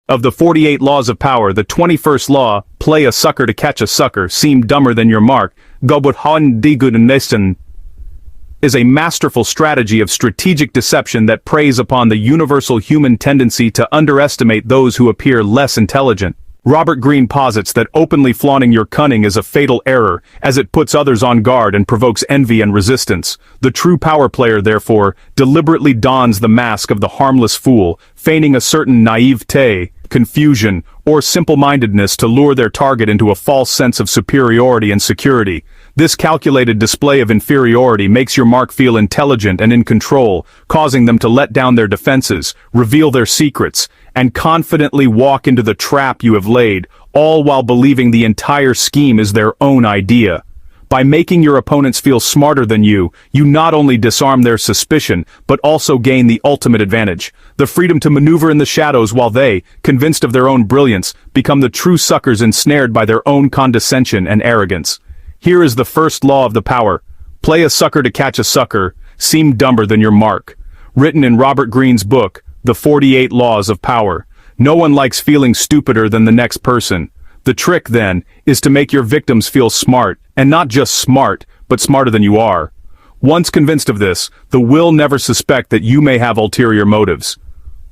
Of the 48 laws of power, the 21st law, play a sucker to catch a sucker, seem dumber than your mark, is a masterful strategy of strategic deception that preys upon the universal human tendency to underestimate those who appear less intelligent. Robert Greene posits that openly flaunting your cunning is a fatal error, as it puts others on guard and provokes envy and resistance. The true power player, therefore, deliberately dons the mask of the harmless fool, feigning a certain naivete, confusion, or simple-mindedness to lure their target into a false sense of superiority and security. This calculated display of inferiority makes your mark feel intelligent and in control, causing them to let down their defenses, reveal their secrets, and confidently walk into the trap you have laid, all while believing the entire scheme is their own idea. By making your opponents feel smarter than you not only disarm their suspicion, but also gain the ultimate advantage, the freedom to maneuver in the shadows while they, convinced of their own brilliance, become the true suckers ensnared by their own condescension and arrogance. Here is the first law of the power. Play a sucker to catch a sucker, seem dumber than your mark. Written in Robert Greene's book, The 48 Laws of Power. No one likes feeling stupider than the next person. The trick, then, is to make your victims feel smart, and not just smart, but smarter than you are. Once convinced of this, the will never suspect that you may have ulterior motives.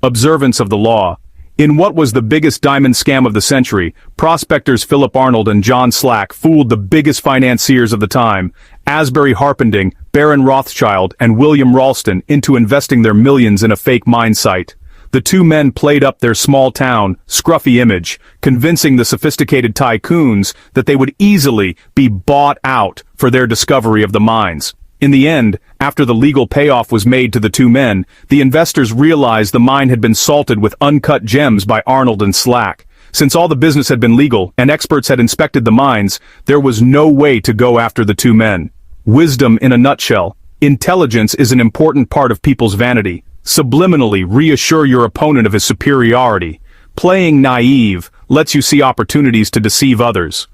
Observance of the law. In what was the biggest diamond scam of the century, prospectors Philip Arnold and John Slack fooled the biggest financiers of the time, Asbury Harpending, Baron Rothschild, and William Ralston, into investing their millions in a fake mine site. The two men played up their small-town, scruffy image, convincing the sophisticated tycoons that they would easily be bought out for their discovery of the mines. In the end, after the legal payoff was made to the two men, the investors realized the mine had been salted with uncut gems by Arnold and Slack. Since all the business had been legal, and experts had inspected the mines, there was no way to go after the two men. Wisdom in a nutshell. Intelligence is an important part of people's vanity. Subliminally reassure your opponent of his superiority. Playing naive lets you see opportunities to deceive others.